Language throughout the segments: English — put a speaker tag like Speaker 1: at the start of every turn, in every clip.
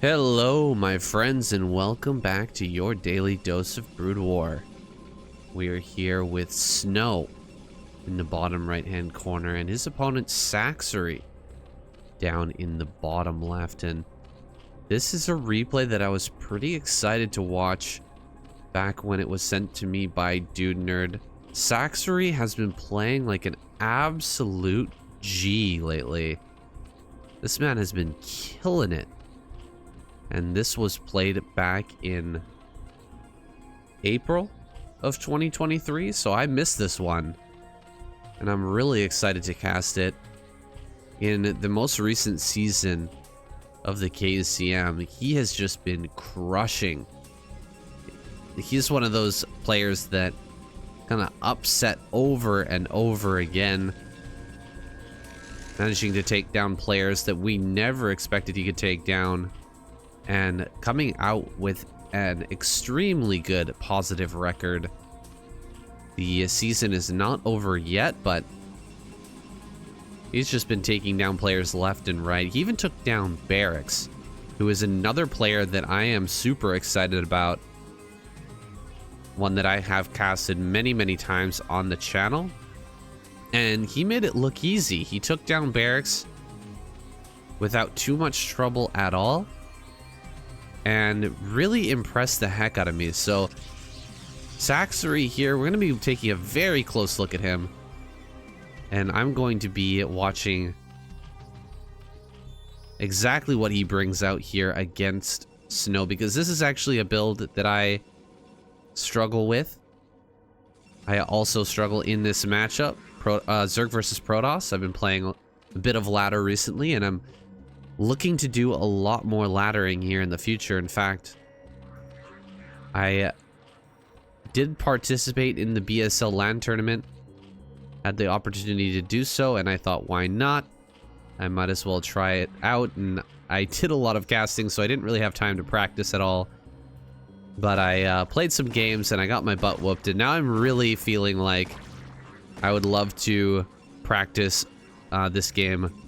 Speaker 1: Hello, my friends, and welcome back to your daily dose of Broodwar. We are here with Snow in the bottom right-hand corner, and his opponent SACSRI down in the bottom left. And this is a replay that I was pretty excited to watch back when it was sent to me by Dude Nerd. SACSRI has been playing like an absolute G lately. This man has been killing it. And this was played back in April of 2023, so I missed this one. And I'm really excited to cast it. In the most recent season of the KCM, he has just been crushing. He's one of those players that kind of upset over and over again, managing to take down players that we never expected he could take down, and coming out with an extremely good positive record. The season is not over yet, but he's just been taking down players left and right. He even took down Barracks, who is another player that I am super excited about. One that I have casted many times on the channel. And he made it look easy. He took down Barracks without too much trouble at all, and really impressed the heck out of me. So SACSRI here, we're going to be taking a very close look at him, and I'm going to be watching exactly what he brings out here against Snow, because this is actually a build that I struggle with. I also struggle in this matchup, Zerg versus Protoss. I've been playing a bit of ladder recently, and I'm looking to do a lot more laddering here in the future. In fact, I did participate in the BSL LAN tournament, had the opportunity to do so, and I thought, why not? I might as well try it out. And I did a lot of casting, so I didn't really have time to practice at all. But I played some games and I got my butt whooped, and now I'm really feeling like I would love to practice this game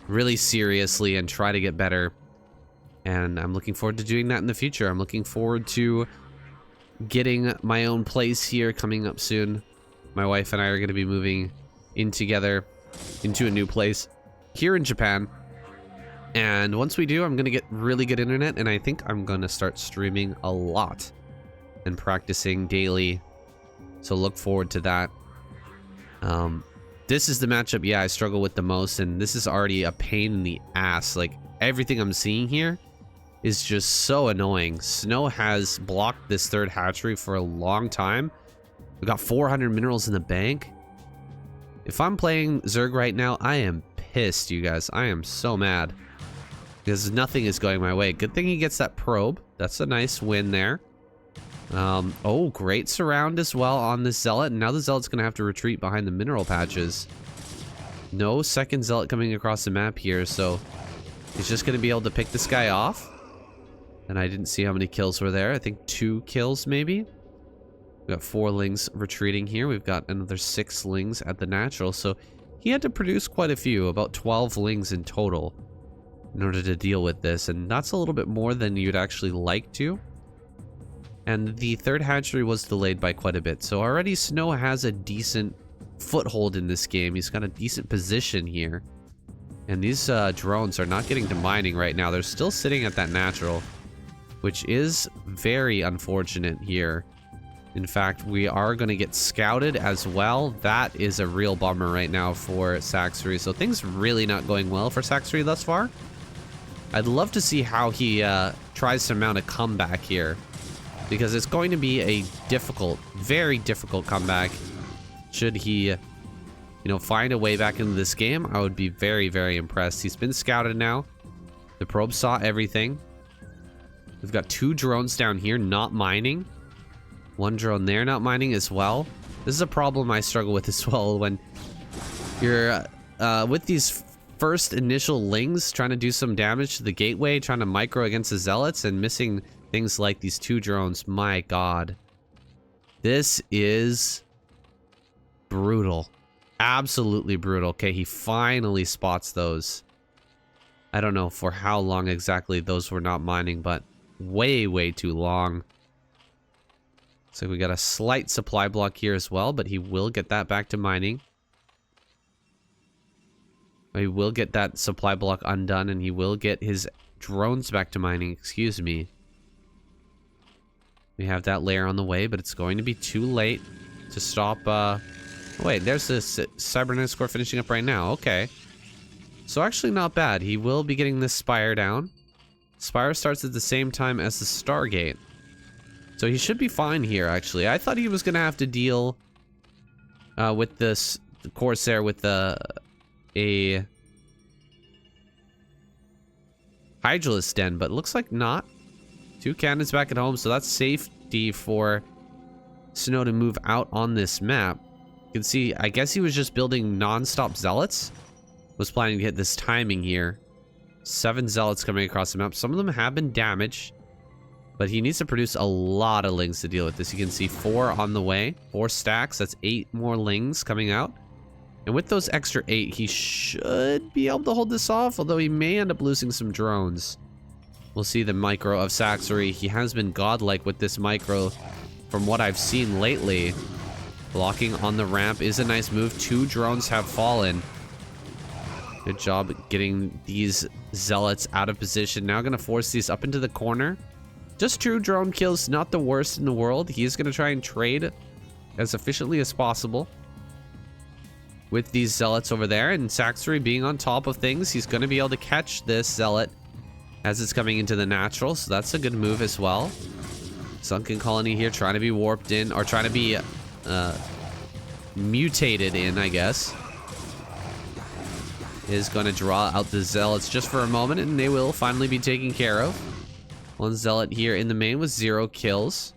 Speaker 1: really seriously and try to get better. And I'm looking forward to doing that in the future. I'm looking forward to getting my own place here coming up soon. My wife and I are going to be moving in together into a new place here in Japan. And once we do, I'm going to get really good internet, and I think I'm going to start streaming a lot and practicing daily. So look forward to that. This is the matchup, yeah, I struggle with the most, and this is already a pain in the ass. Like, everything I'm seeing here is just so annoying. Snow has blocked this third hatchery for a long time. We've got 400 minerals in the bank. If I'm playing Zerg right now, I am pissed, you guys. I am so mad, because nothing is going my way. Good thing he gets that probe. That's a nice win there. Oh, great surround as well on this Zealot. And now the Zealot's going to have to retreat behind the mineral patches. No second Zealot coming across the map here, so he's just going to be able to pick this guy off. And I didn't see how many kills were there. I think 2 kills maybe. We've got 4 lings retreating here. We've got another 6 lings at the natural. So he had to produce quite a few, about 12 lings in total, in order to deal with this. And that's a little bit more than you'd actually like to. And the third hatchery was delayed by quite a bit. So already Snow has a decent foothold in this game. He's got a decent position here. And these drones are not getting to mining right now. They're still sitting at that natural, which is very unfortunate here. In fact, we are going to get scouted as well. That is a real bummer right now for SACSRI. So things really not going well for SACSRI thus far. I'd love to see how he tries to mount a comeback here, because it's going to be a difficult, very difficult comeback. Should he, find a way back into this game, I would be very impressed. He's been scouted now. The probe saw everything. We've got 2 drones down here not mining. 1 drone there not mining as well. This is a problem I struggle with as well, when you're with these first initial lings trying to do some damage to the gateway, trying to micro against the Zealots, and missing things like these 2 drones. My god. This is brutal. Absolutely brutal. Okay, he finally spots those. I don't know for how long exactly those were not mining, but way, way too long. So we got a slight supply block here as well, but he will get that back to mining. He will get that supply block undone, and he will get his drones back to mining, excuse me. We have that layer on the way, but it's going to be too late to stop. Wait, there's this Cybernetics Core finishing up right now. Okay. So actually not bad. He will be getting this Spire down. Spire starts at the same time as the Stargate. So he should be fine here, actually. I thought he was going to have to deal with this Corsair with a Hydralisk Den, but it looks like not. 2 cannons back at home, so that's safety for Snow to move out on this map. You can see, I guess he was just building non-stop Zealots. Was planning to hit this timing here. 7 Zealots coming across the map. Some of them have been damaged, but he needs to produce a lot of Lings to deal with this. You can see 4 on the way. 4 stacks. That's 8 more Lings coming out. And with those extra 8, he should be able to hold this off, although he may end up losing some drones. We'll see the micro of SACSRI. He has been godlike with this micro from what I've seen lately. Blocking on the ramp is a nice move. 2 drones have fallen. Good job getting these Zealots out of position. Now going to force these up into the corner. Just 2 drone kills, not the worst in the world. He's going to try and trade as efficiently as possible with these Zealots over there. And SACSRI being on top of things, he's going to be able to catch this Zealot as it's coming into the natural. So that's a good move as well. Sunken Colony here trying to be warped in, or trying to be mutated in, I guess. Is going to draw out the Zealots just for a moment, and they will finally be taken care of. 1 Zealot here in the main with 0 kills.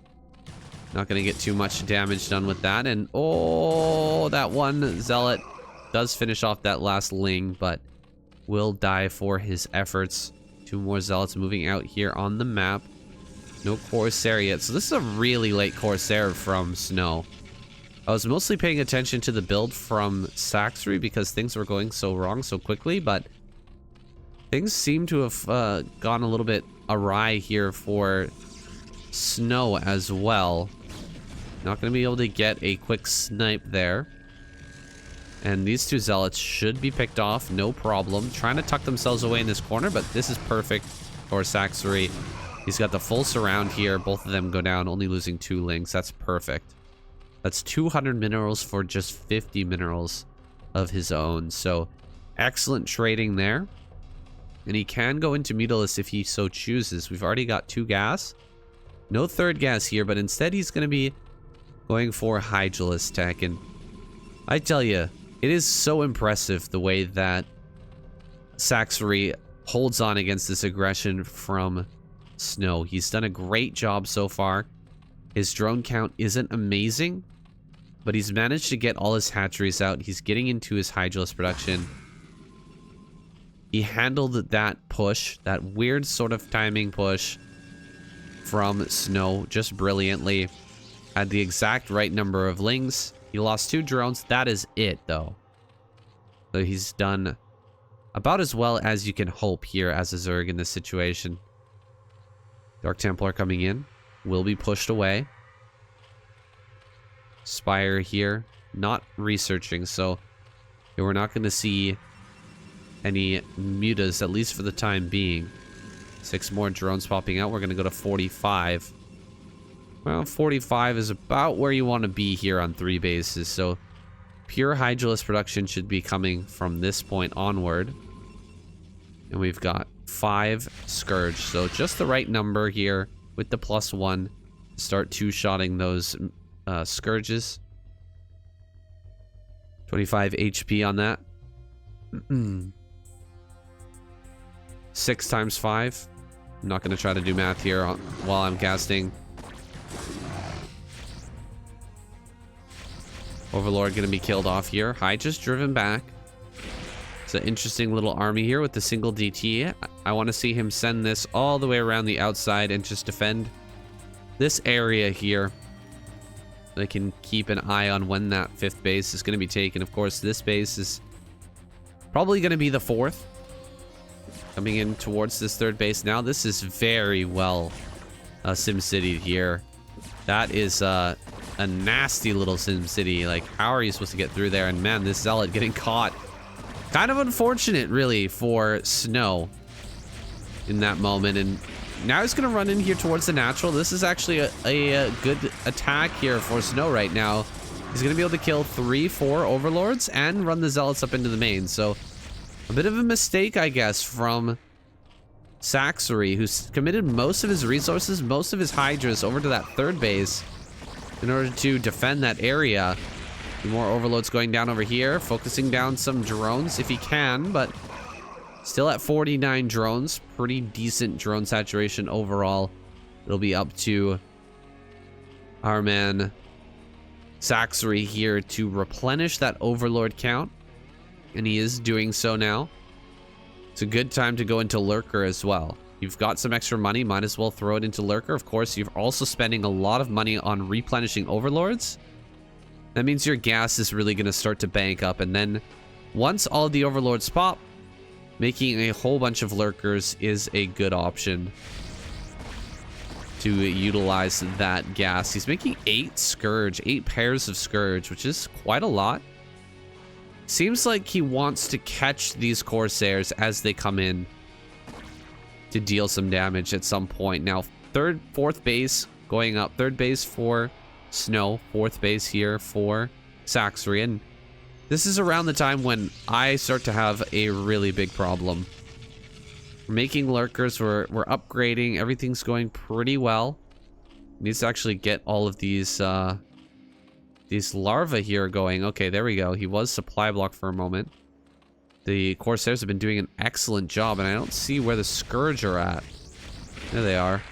Speaker 1: Not going to get too much damage done with that. And oh, that 1 Zealot does finish off that last Ling, but will die for his efforts. 2 more Zealots moving out here on the map. No Corsair yet. So this is a really late Corsair from Snow. I was mostly paying attention to the build from SACSRI because things were going so wrong so quickly, but things seem to have gone a little bit awry here for Snow as well. Not going to be able to get a quick snipe there. And these 2 Zealots should be picked off, no problem. Trying to tuck themselves away in this corner, but this is perfect for SACSRI. He's got the full surround here. Both of them go down, only losing 2 Lings. That's perfect. That's 200 minerals for just 50 minerals of his own. So excellent trading there. And he can go into Mutalisk if he so chooses. We've already got 2 gas. No 3rd gas here, but instead he's going to be going for Hydralisk tech. And I tell you, it is so impressive the way that SACSRI holds on against this aggression from Snow. He's done a great job so far. His drone count isn't amazing, but he's managed to get all his hatcheries out. He's getting into his Hydralisk production. He handled that push, that weird sort of timing push from Snow just brilliantly. Had the exact right number of Lings. He lost 2 drones. That is it, though. So he's done about as well as you can hope here as a Zerg in this situation. Dark Templar coming in. Will be pushed away. Spire here. Not researching, so we're not going to see any mutas, at least for the time being. 6 more drones popping out. We're going to go to 45. Well, 45 is about where you want to be here on 3 bases, so pure Hydralisk production should be coming from this point onward. And we've got 5 Scourge, so just the right number here with the +1 to start 2-shotting those Scourges. 25 HP on that. 6 times 5. I'm not going to try to do math here while I'm casting. Overlord going to be killed off here. Hydra's driven back. It's an interesting little army here with the single DT. I want to see him send this all the way around the outside and just defend this area here. They can keep an eye on when that 5th base is going to be taken. Of course, this base is probably going to be the 4th. Coming in towards this third base now. This is very well SimCity here. That is a nasty little SimCity. Like, how are you supposed to get through there? And man, this Zealot getting caught. Kind of unfortunate, really, for Snow in that moment. And now he's going to run in here towards the natural. This is actually a good attack here for Snow right now. He's going to be able to kill 3-4 Overlords and run the Zealots up into the main. So a bit of a mistake, I guess, from SACSRI, who's committed most of his resources, most of his Hydras over to that third base in order to defend that area. More Overlords going down over here, focusing down some drones if he can, but still at 49 drones. Pretty decent drone saturation overall. It'll be up to our man SACSRI here to replenish that Overlord count, and he is doing so now. It's a good time to go into Lurker as well. You've got some extra money, might as well throw it into Lurker. Of course, you're also spending a lot of money on replenishing Overlords. That means your gas is really going to start to bank up, and then once all the Overlords pop, making a whole bunch of Lurkers is a good option to utilize that gas. He's making 8 Scourge, 8 pairs of Scourge, which is quite a lot. Seems like he wants to catch these Corsairs as they come in to deal some damage at some point. Now, fourth base going up. Third base for Snow, fourth base here for SACSRI. And this is around the time when I start to have a really big problem. We're making Lurkers, we're upgrading, everything's going pretty well. Needs to actually get all of these larvae here going. Okay, there we go. He was supply block for a moment. The Corsairs have been doing an excellent job, and I don't see where the Scourge are at. There they are.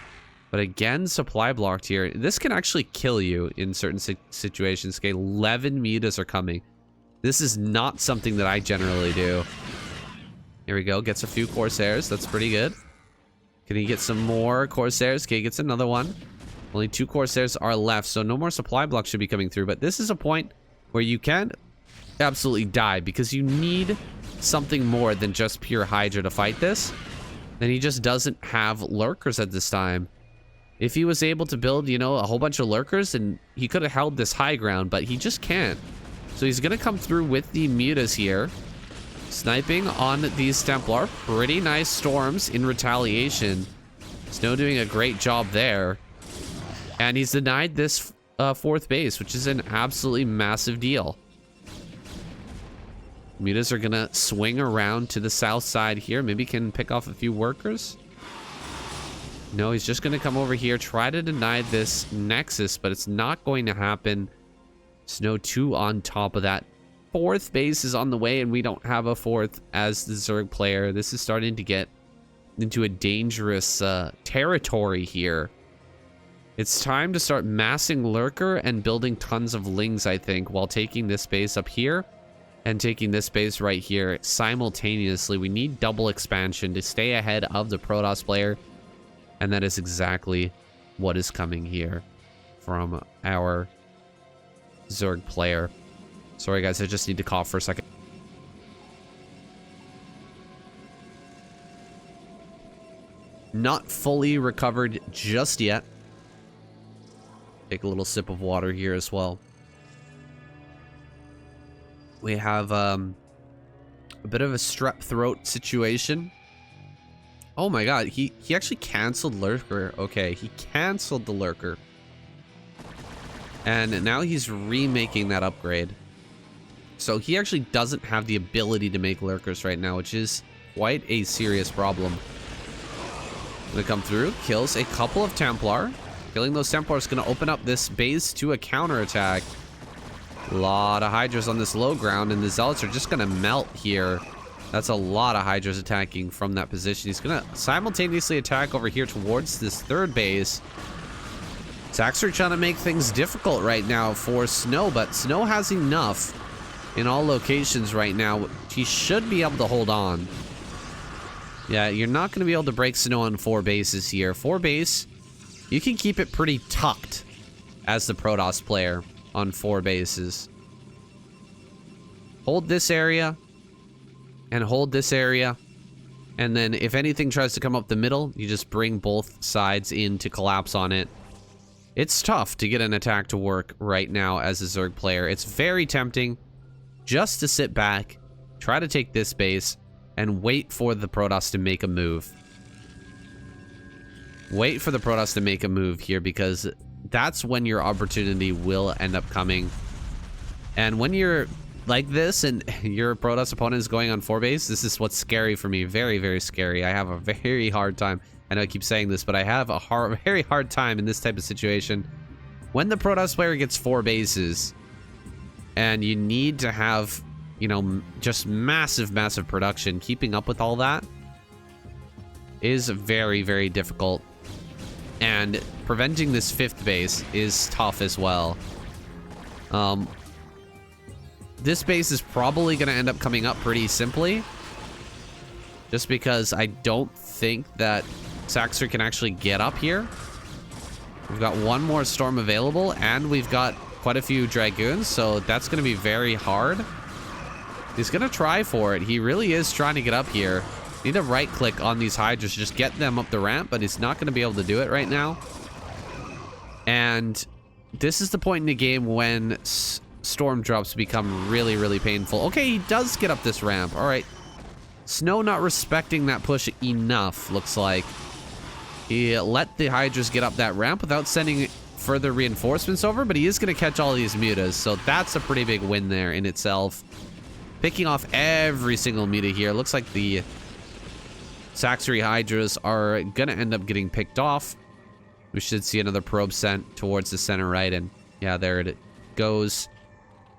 Speaker 1: But again, supply blocked here. This can actually kill you in certain situations. Okay, 11 mutas are coming. This is not something that I generally do. Here we go. Gets a few Corsairs. That's pretty good. Can he get some more Corsairs? Okay, gets another one. Only 2 Corsairs are left, so no more supply blocks should be coming through. But this is a point where you can absolutely die because you need something more than just pure Hydra to fight this. And he just doesn't have Lurkers at this time. If he was able to build, you know, a whole bunch of Lurkers, and he could have held this high ground, but he just can't. So he's going to come through with the mutas here. Sniping on these Templar. Pretty nice storms in retaliation. Snow doing a great job there. And he's denied this fourth base, which is an absolutely massive deal. Mutas are going to swing around to the south side here. Maybe can pick off a few workers. No, he's just going to come over here, try to deny this Nexus, but it's not going to happen. Snow 2 on top of that. Fourth base is on the way, and we don't have a fourth as the Zerg player. This is starting to get into a dangerous territory here. It's time to start massing Lurker and building tons of Lings, I think, while taking this base up here and taking this base right here simultaneously. We need double expansion to stay ahead of the Protoss player, and that is exactly what is coming here from our Zerg player. Sorry guys, I just need to cough for a second. Not fully recovered just yet. Take a little sip of water here as well. We have a bit of a strep throat situation. Oh my god, he actually canceled Lurker. Okay, he canceled the Lurker. And now he's remaking that upgrade. So he actually doesn't have the ability to make Lurkers right now, which is quite a serious problem. Gonna come through, kills a couple of Templar. Killing those Templar is gonna open up this base to a counterattack. A lot of Hydras on this low ground, and the Zealots are just gonna melt here. That's a lot of Hydras attacking from that position. He's gonna simultaneously attack over here towards this third base. SACSRI trying to make things difficult right now for Snow, but Snow has enough in all locations right now. He should be able to hold on. Yeah, you're not going to be able to break Snow on 4 bases here. 4 base, you can keep it pretty tucked as the Protoss player on 4 bases. Hold this area and hold this area, And then if anything tries to come up the middle, you just bring both sides in to collapse on it. It's tough to get an attack to work right now as a Zerg player. It's very tempting just to sit back, try to take this base, and wait for the Protoss to make a move. Wait for the Protoss to make a move here, because that's when your opportunity will end up coming. And when you're like this and your Protoss opponent is going on 4 base, this is what's scary for me. Very, very scary. I have a very hard time. I know I keep saying this, but I have a very hard time in this type of situation. When the Protoss player gets 4 bases and you need to have, you know, just massive, massive production, keeping up with all that is very, very difficult. And preventing this 5th base is tough as well. This base is probably going to end up coming up pretty simply, just because I don't think that SACSRI can actually get up here. We've got 1 more storm available, and we've got quite a few Dragoons, so that's going to be very hard. He's going to try for it. He really is trying to get up here. Need to right-click on these Hydras, just get them up the ramp, but he's not going to be able to do it right now. And this is the point in the game when storm drops become really, really painful. Okay, he does get up this ramp. All right. Snow not respecting that push enough, looks like. He let the Hydras get up that ramp without sending further reinforcements over, but he is going to catch all these mutas, so that's a pretty big win there in itself. Picking off every single muta here. Looks like the SACSRI Hydras are going to end up getting picked off. We should see another probe sent towards the center right, and yeah, there it goes.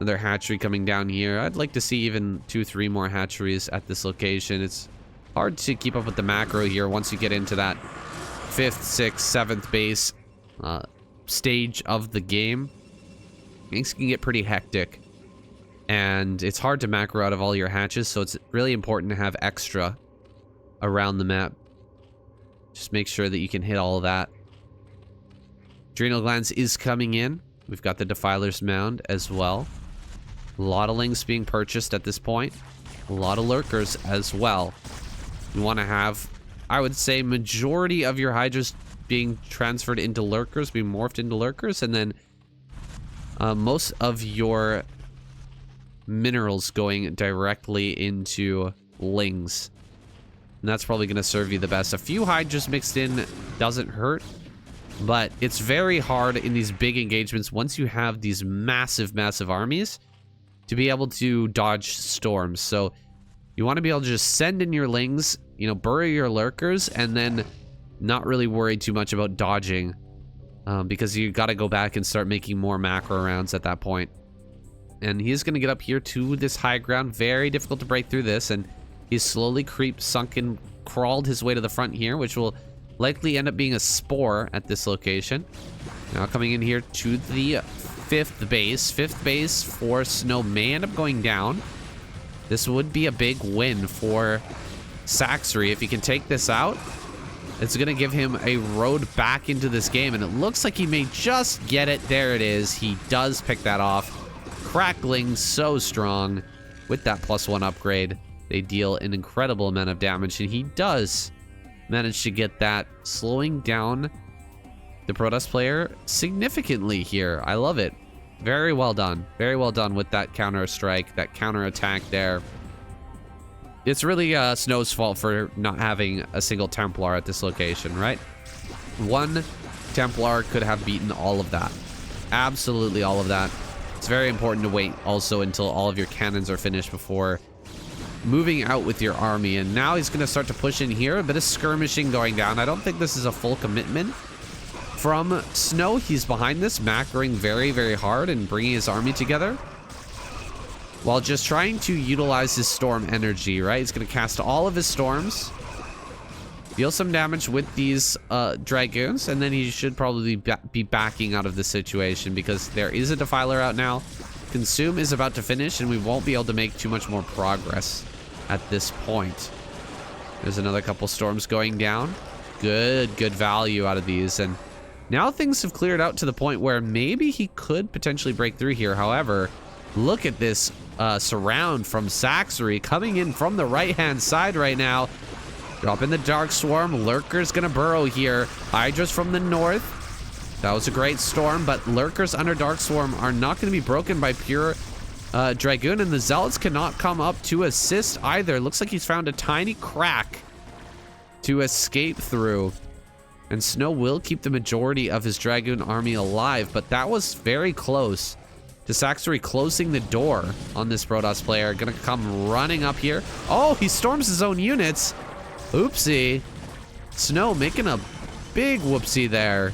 Speaker 1: Another hatchery coming down here. I'd like to see even 2-3 more hatcheries at this location. It's hard to keep up with the macro here once you get into that 5th, 6th, 7th base stage of the game. Things can get pretty hectic, and it's hard to macro out of all your hatches, so it's really important to have extra around the map. Just make sure that you can hit all of that. Adrenal Glands is coming in. We've got the Defiler's Mound as well. A lot of Lings being purchased at this point. A lot of Lurkers as well. You want to have, I would say, majority of your Hydras being transferred into Lurkers, being morphed into Lurkers, and then most of your minerals going directly into Lings. And that's probably going to serve you the best. A few Hydras mixed in doesn't hurt, but it's very hard in these big engagements once you have these massive, massive armies to be able to dodge storms. So you want to be able to just send in your Lings, you know, bury your Lurkers, and then not really worry too much about dodging, because you got to go back and start making more macro rounds at that point. And he's going to get up here to this high ground. Very difficult to break through this, and he's slowly sunken, crawled his way to the front here, which will likely end up being a spore at this location. Now coming in here to the 5th base. 5th base for Snow may end up going down. This would be a big win for SACSRI. If he can take this out, it's going to give him a road back into this game, and it looks like he may just get it. There it is. He does pick that off. Crackling so strong with that +1 upgrade. They deal an incredible amount of damage, and he does manage to get that, slowing down the Protoss player significantly here. I love it. Very well done. Very well done with that counter strike, that counter attack there. It's really Snow's fault for not having a single Templar at this location, right? 1 Templar could have beaten all of that. Absolutely all of that. It's very important to wait also until all of your cannons are finished before moving out with your army. And now he's going to start to push in here. A bit of skirmishing going down. I don't think this is a full commitment from Snow. He's behind this, macroing very, very hard and bringing his army together while just trying to utilize his storm energy, right? He's going to cast all of his storms, deal some damage with these Dragoons, and then he should probably be backing out of the situation because there is a Defiler out now. Consume is about to finish, and we won't be able to make too much more progress at this point. There's another couple storms going down. Good value out of these, and now things have cleared out to the point where maybe he could potentially break through here. However, look at this surround from SACSRI coming in from the right-hand side right now. Drop in the Dark Swarm. Lurker's gonna burrow here. Hydra's from the north. That was a great storm, but Lurkers under Dark Swarm are not going to be broken by pure Dragoon, and the Zealots cannot come up to assist either. Looks like he's found a tiny crack to escape through. And Snow will keep the majority of his Dragoon army alive, but that was very close to SACSRI closing the door on this Protoss player. Gonna come running up here. Oh, he storms his own units. Oopsie. Snow making a big whoopsie there.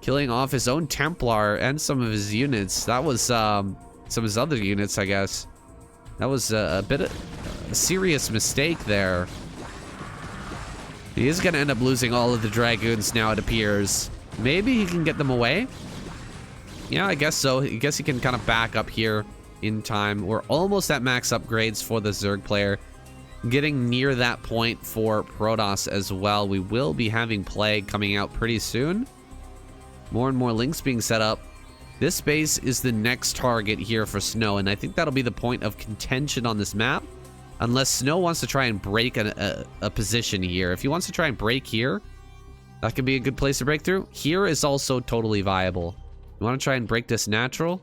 Speaker 1: Killing off his own Templar and some of his units. That was some of his other units, I guess. That was a bit of a serious mistake there. He is going to end up losing all of the Dragoons now, it appears. Maybe he can get them away. Yeah, I guess so. I guess he can kind of back up here in time. We're almost at max upgrades for the Zerg player. Getting near that point for Protoss as well. We will be having Plague coming out pretty soon. More and more links being set up. This base is the next target here for Snow, and I think that'll be the point of contention on this map. Unless Snow wants to try and break a position here. If he wants to try and break here, that could be a good place to break through. Here is also totally viable. You want to try and break this natural?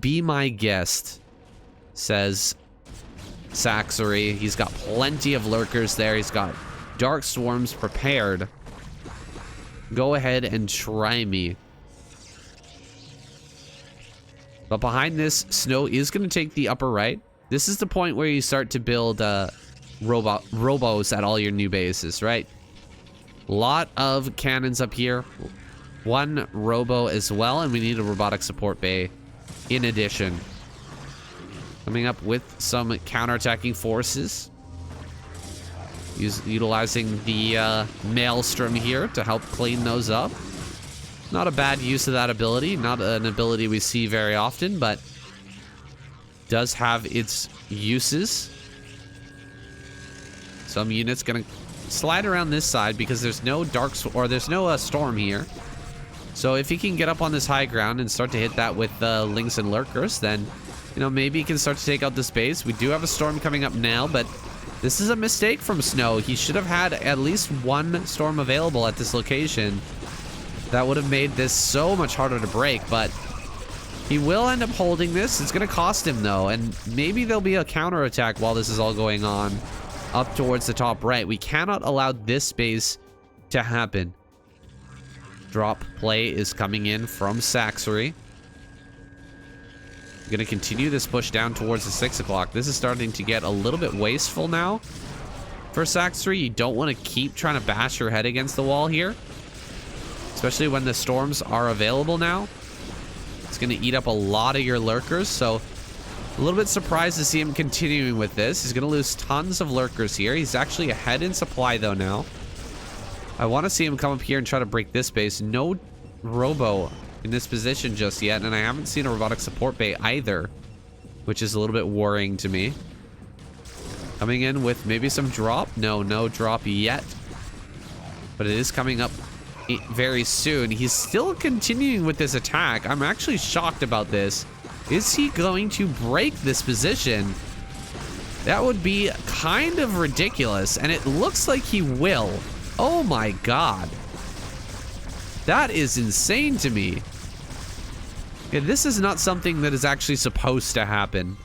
Speaker 1: Be my guest, says SACSRI. He's got plenty of lurkers there. He's got Dark Swarms prepared. Go ahead and try me. But behind this, Snow is going to take the upper right. This is the point where you start to build robos at all your new bases, right? Lot of cannons up here. One robo as well, and we need a robotic support bay in addition. Coming up with some counterattacking forces. Utilizing the Maelstrom here to help clean those up. Not a bad use of that ability. Not an ability we see very often, but does have its uses. Some units gonna slide around this side because there's no storm here. So if he can get up on this high ground and start to hit that with links and lurkers, then maybe he can start to take out this base. We do have a storm coming up now, but this is a mistake from Snow. He should have had at least one storm available at this location. That would have made this so much harder to break, but he will end up holding this. It's going to cost him, though, and maybe there'll be a counterattack while this is all going on up towards the top right. We cannot allow this base to happen. Drop play is coming in from SACSRI. Going to continue this push down towards the 6 o'clock. This is starting to get a little bit wasteful now for SACSRI. You don't want to keep trying to bash your head against the wall here, especially when the storms are available now. It's going to eat up a lot of your lurkers, so a little bit surprised to see him continuing with this. He's going to lose tons of lurkers here. He's actually ahead in supply, though, now. I want to see him come up here and try to break this base. No robo in this position just yet, and I haven't seen a robotic support bay either, which is a little bit worrying to me. Coming in with maybe some drop. No drop yet, but it is coming up very soon. He's still continuing with this attack. I'm actually shocked about this. Is he going to break this position? That would be kind of ridiculous, and it looks like he will. Oh my god. That is insane to me. Yeah, this is not something that is actually supposed to happen.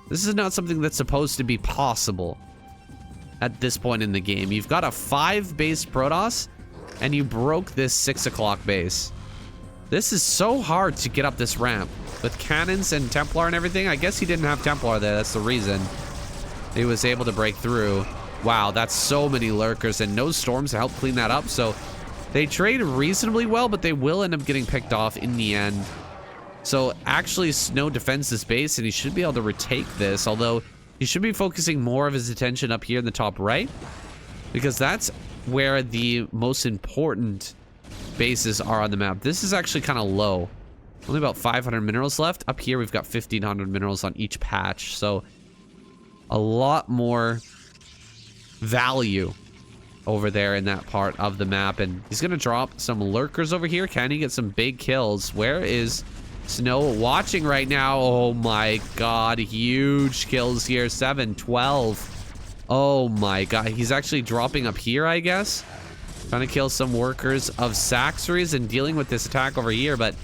Speaker 1: This is not something that's supposed to be possible at this point in the game. You've got a 5-base Protoss, and you broke this 6 o'clock base. This is so hard to get up this ramp. With cannons and Templar and everything, I guess he didn't have Templar there. That's the reason he was able to break through. Wow, that's so many lurkers and no storms to help clean that up. So they trade reasonably well, but they will end up getting picked off in the end. So actually, Snow defends this base, and he should be able to retake this, although he should be focusing more of his attention up here in the top right, because that's where the most important bases are on the map. This is actually kind of low. Only about 500 minerals left. Up here, we've got 1,500 minerals on each patch, so a lot more value over there in that part of the map. And he's going to drop some lurkers over here. Can he get some big kills? Where is Snow watching right now? Oh my god, huge kills here. 7, 12. Oh my god. He's actually dropping up here, I guess. Trying to kill some workers of SACSRI's and dealing with this attack over here, but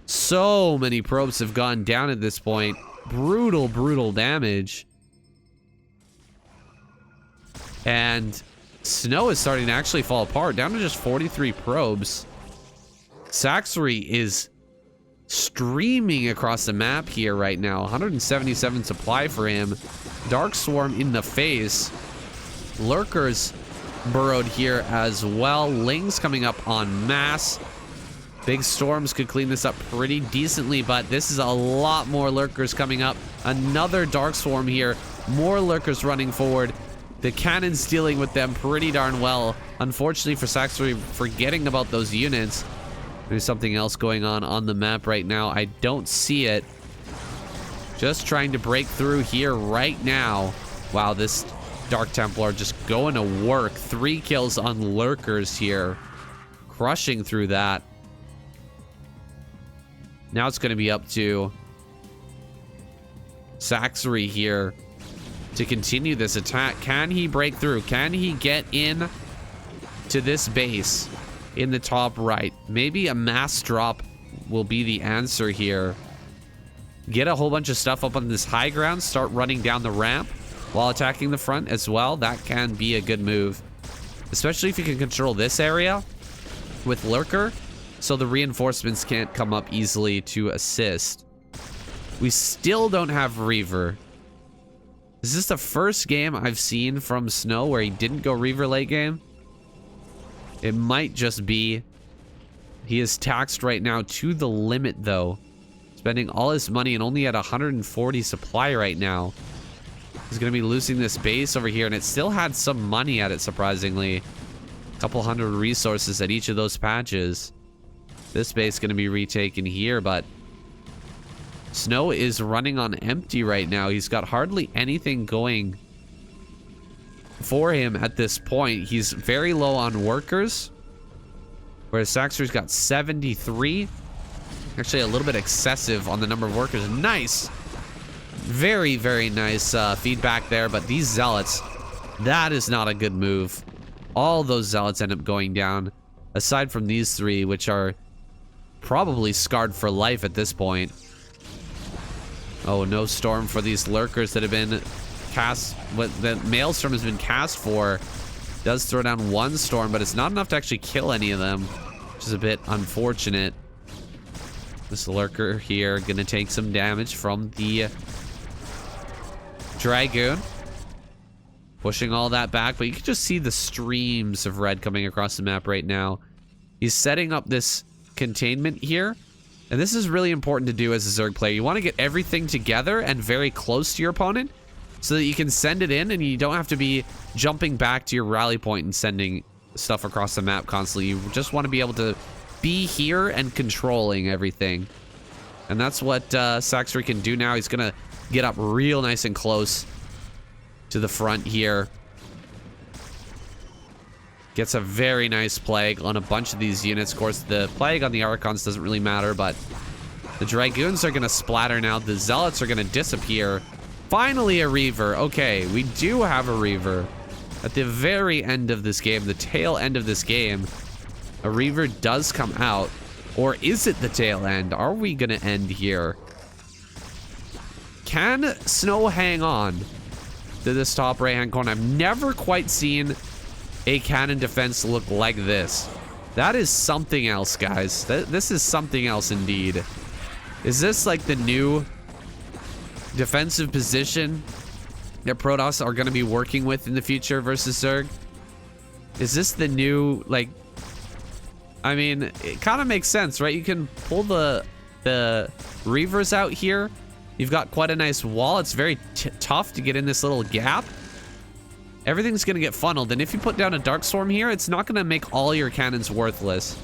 Speaker 1: so many probes have gone down at this point. Brutal, brutal damage. And Snow is starting to actually fall apart, down to just 43 probes. SACSRI is streaming across the map here right now. 177 supply for him. Dark Swarm in the face. Lurkers burrowed here as well. Lings coming up en masse. Big storms could clean this up pretty decently, but this is a lot more lurkers coming up. Another Dark Swarm here. More lurkers running forward. The cannon's dealing with them pretty darn well. Unfortunately for SACSRI, forgetting about those units. There's something else going on the map right now. I don't see it. Just trying to break through here right now. Wow, this Dark Templar just going to work. 3 kills on lurkers here. Crushing through that. Now it's going to be up to SACSRI here to continue this attack. Can he break through? Can he get in to this base in the top right? Maybe a mass drop will be the answer here. Get a whole bunch of stuff up on this high ground. Start running down the ramp while attacking the front as well. That can be a good move. Especially if you can control this area with Lurker, so the reinforcements can't come up easily to assist. We still don't have Reaver. Is this the first game I've seen from Snow where he didn't go Reaver late game? It might just be. He is taxed right now to the limit though. Spending all his money and only at 140 supply right now. He's going to be losing this base over here, and it still had some money at it, surprisingly. A couple hundred resources at each of those patches. This base is going to be retaken here, but Snow is running on empty right now. He's got hardly anything going for him at this point. He's very low on workers, whereas SACSRI's got 73. Actually, a little bit excessive on the number of workers. Nice. Very, very nice feedback there, but these zealots, that is not a good move. All those zealots end up going down, aside from these 3, which are probably scarred for life at this point. Oh, no storm for these lurkers that have been cast. What the Maelstrom has been cast for does throw down 1 storm, but it's not enough to actually kill any of them, which is a bit unfortunate. This lurker here gonna take some damage from the Dragoon. Pushing all that back, but you can just see the streams of red coming across the map right now. He's setting up this containment here. And this is really important to do as a Zerg player. You want to get everything together and very close to your opponent so that you can send it in and you don't have to be jumping back to your rally point and sending stuff across the map constantly. You just want to be able to be here and controlling everything. And that's what SACSRI can do now. He's going to get up real nice and close to the front here. Gets a very nice plague on a bunch of these units. Of course, the plague on the Archons doesn't really matter, but the Dragoons are going to splatter now. The Zealots are going to disappear. Finally, a Reaver. Okay, we do have a Reaver. At the very end of this game, the tail end of this game, a Reaver does come out. Or is it the tail end? Are we going to end here? Can Snow hang on to this top right-hand corner? I've never quite seen a cannon defense look like this. That is something else, guys. This is something else indeed. Is this like the new defensive position that Protoss are going to be working with in the future versus Zerg? Is this the new, like, I mean, it kind of makes sense, right? You can pull the Reavers out here. You've got quite a nice wall. It's very tough to get in this little gap. Everything's going to get funneled, and if you put down a Dark Storm here, it's not going to make all your cannons worthless.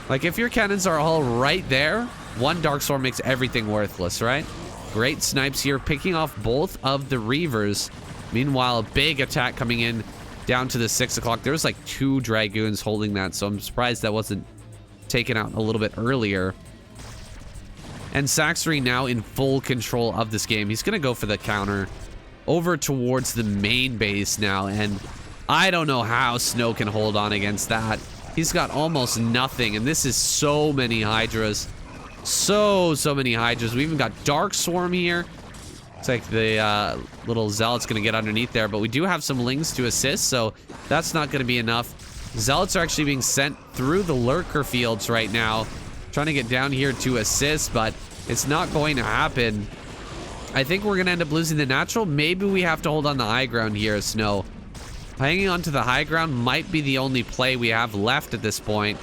Speaker 1: Like, if your cannons are all right there, 1 Dark Storm makes everything worthless, right? Great snipes here, picking off both of the Reavers. Meanwhile, a big attack coming in down to the 6 o'clock. There's like 2 Dragoons holding that, so I'm surprised that wasn't taken out a little bit earlier. And SACSRI now in full control of this game. He's going to go for the counter. over towards the main base now, and I don't know how Snow can hold on against that. He's got almost nothing, and this is so many Hydras. So many Hydras. We even got Dark Swarm here. Looks like the little Zealot's gonna get underneath there, but we do have some Lings to assist, so that's not gonna be enough. Zealots are actually being sent through the Lurker fields right now, trying to get down here to assist, but it's not going to happen. I think we're gonna end up losing the natural. Maybe we have to hold on the high ground here, Snow. Hanging on to the high ground might be the only play we have left at this point.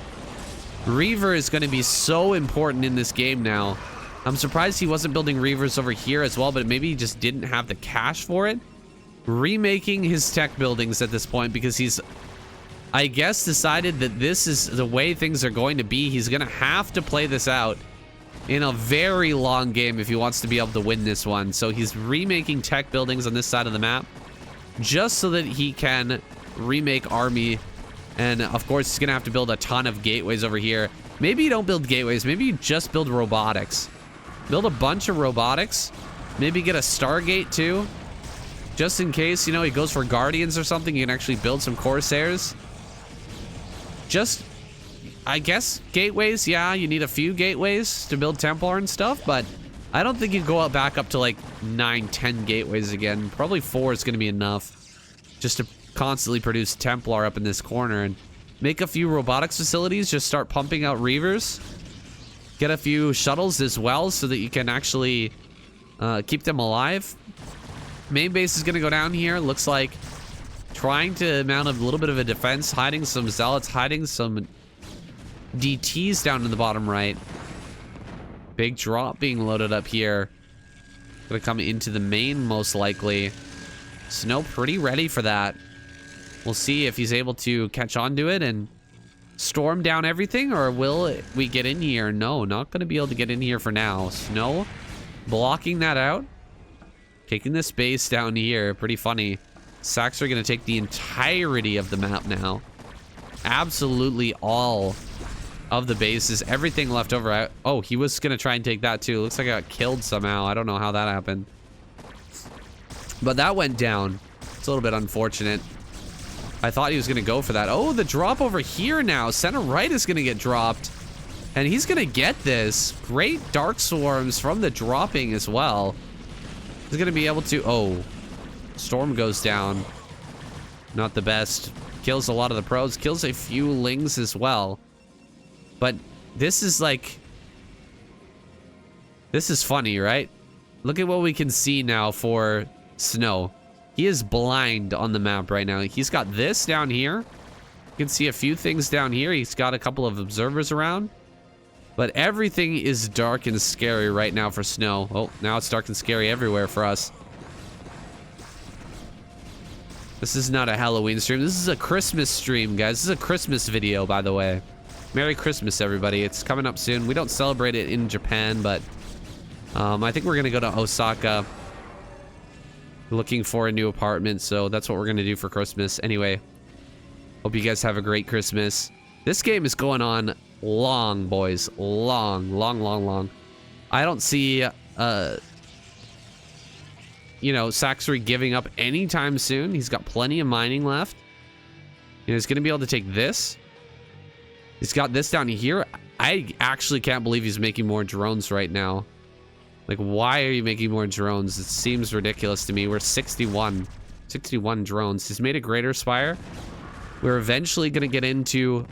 Speaker 1: Reaver is going to be so important in this game now. I'm surprised he wasn't building Reavers over here as well, but maybe he just didn't have the cash for it. Remaking his tech buildings at this point because he's, I guess, decided that this is the way things are going to be. He's going to have to play this out in a very long game if he wants to be able to win this one. So he's remaking tech buildings on this side of the map just so that he can remake army. And of course, he's gonna have to build a ton of gateways over here. Maybe you don't build gateways. Maybe you just build robotics. Build a bunch of robotics. Maybe get a Stargate too. Just in case, you know, he goes for Guardians or something, you can actually build some Corsairs. Just, I guess, gateways. Yeah, you need a few gateways to build Templar and stuff, but I don't think you go back up to like 9, 10 gateways again. Probably 4 is gonna be enough just to constantly produce Templar up in this corner, and make a few robotics facilities. Just start pumping out Reavers. Get a few shuttles as well so that you can actually keep them alive. Main base is going to go down here. Looks like trying to mount a little bit of a defense, hiding some Zealots, hiding some DTs down in the bottom right. Big drop being loaded up here. Going to come into the main most likely. Snow pretty ready for that. We'll see if he's able to catch on to it and storm down everything, or will we get in here? No, not going to be able to get in here for now. Snow blocking that out. Taking the space down here. Pretty funny. SACSRI are going to take the entirety of the map now. Absolutely all of the bases. Everything left over. Oh, he was going to try and take that too. Looks like I got killed somehow. I don't know how that happened. But that went down. It's a little bit unfortunate. I thought he was going to go for that. Oh, the drop over here now. Center right is going to get dropped. And he's going to get this. Great Dark Swarms from the dropping as well. He's going to be able to... Oh, Storm goes down. Not the best. Kills a lot of the pros. Kills a few Lings as well. But this is like... This is funny, right? Look at what we can see now for Snow. He is blind on the map right now. He's got this down here. You can see a few things down here. He's got a couple of observers around. But everything is dark and scary right now for Snow. Oh, now it's dark and scary everywhere for us. This is not a Halloween stream. This is a Christmas stream, guys. This is a Christmas video, by the way. Merry Christmas, everybody. It's coming up soon. We don't celebrate it in Japan, but I think we're going to go to Osaka. Looking for a new apartment, so that's what we're gonna do for Christmas. Anyway, hope you guys have a great Christmas. This game is going on long, boys. Long. I don't see you know, SACSRI giving up anytime soon. He's got plenty of mining left. You know, he's gonna be able to take this. He's got this down here. I actually can't believe he's making more drones right now. Like, why are you making more drones? It seems ridiculous to me. We're 61 drones. He's made a greater spire. We're eventually gonna get into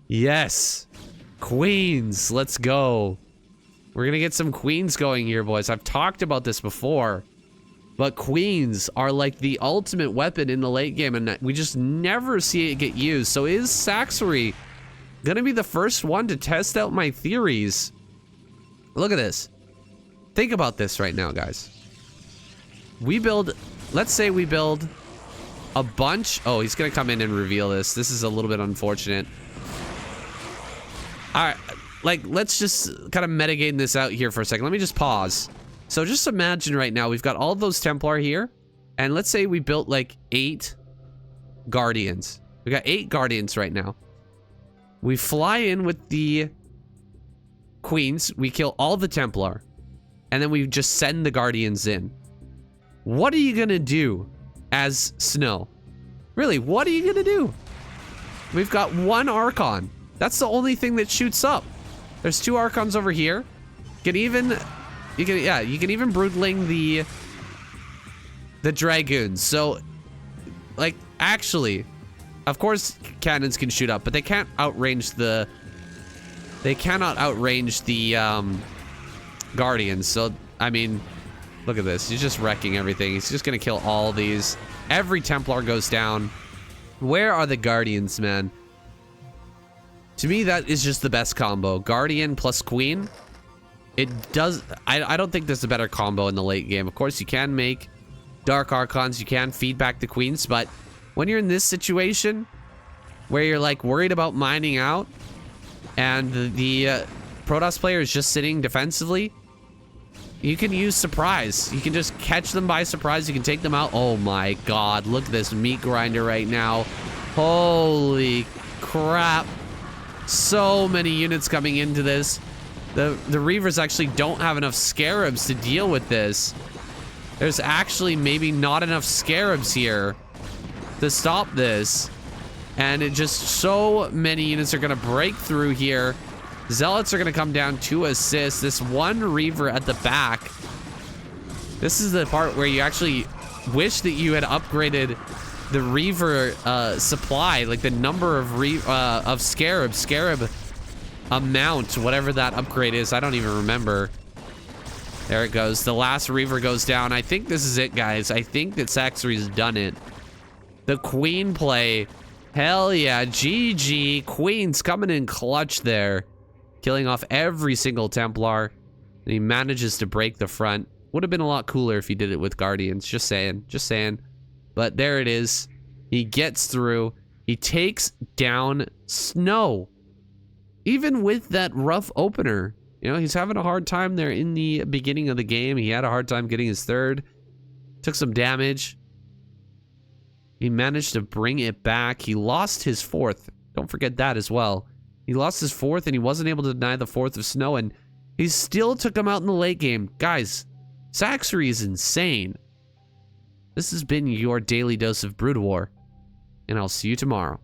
Speaker 1: yes, queens. Let's go. We're gonna get some queens going here, boys. I've talked about this before, but queens are like the ultimate weapon in the late game, and we just never see it get used. So is SACSRI gonna be the first one to test out my theories? Look at this. Think about this right now, guys. We build, let's say we build a bunch. Oh, he's gonna come in and reveal this. This is a little bit unfortunate. All right, like, let's just kind of mitigate this out here for a second. Let me just pause. So just imagine right now, we've got all of those Templar here, and let's say we built like 8 Guardians. We got 8 Guardians right now. We fly in with the Queens, we kill all the Templar, and then we just send the Guardians in. What are you gonna do as Snow? Really, what are you gonna do? We've got one Archon. That's the only thing that shoots up. There's 2 Archons over here. You can even broodling the Dragoons. So, like, actually, of course cannons can shoot up, but they can't outrange the Guardians. So, I mean, look at this. He's just wrecking everything. He's just gonna kill all these. Every Templar goes down. Where are the Guardians, man? To me, that is just the best combo. Guardian plus Queen. It does... I don't think there's a better combo in the late game. Of course, you can make Dark Archons. You can feed back the Queens. But when you're in this situation, where you're, like, worried about mining out, and the Protoss player is just sitting defensively, you can use surprise. You can just catch them by surprise. You can take them out. Oh, my God. Look at this meat grinder right now. Holy crap. So many units coming into this. The Reavers actually don't have enough Scarabs to deal with this. There's actually maybe not enough Scarabs here to stop this. And it just, so many units are going to break through here. Zealots are going to come down to assist. This one Reaver at the back. This is the part where you actually wish that you had upgraded the Reaver supply, like the number of Scarab amount, whatever that upgrade is. I don't even remember. There it goes. The last Reaver goes down. I think this is it, guys. I think that SACSRI's done it. The Queen play. Hell yeah. GG. Queen's coming in clutch there. Killing off every single Templar. And he manages to break the front. Would have been a lot cooler if he did it with Guardians. Just saying. Just saying. But there it is. He gets through. He takes down Snow. Even with that rough opener. You know, he's having a hard time there in the beginning of the game. He had a hard time getting his 3rd. Took some damage. He managed to bring it back. He lost his 4th. Don't forget that as well. He lost his 4th and he wasn't able to deny the 4th of Snow. And he still took him out in the late game. Guys, SACSRI is insane. This has been your daily dose of Broodwar, and I'll see you tomorrow.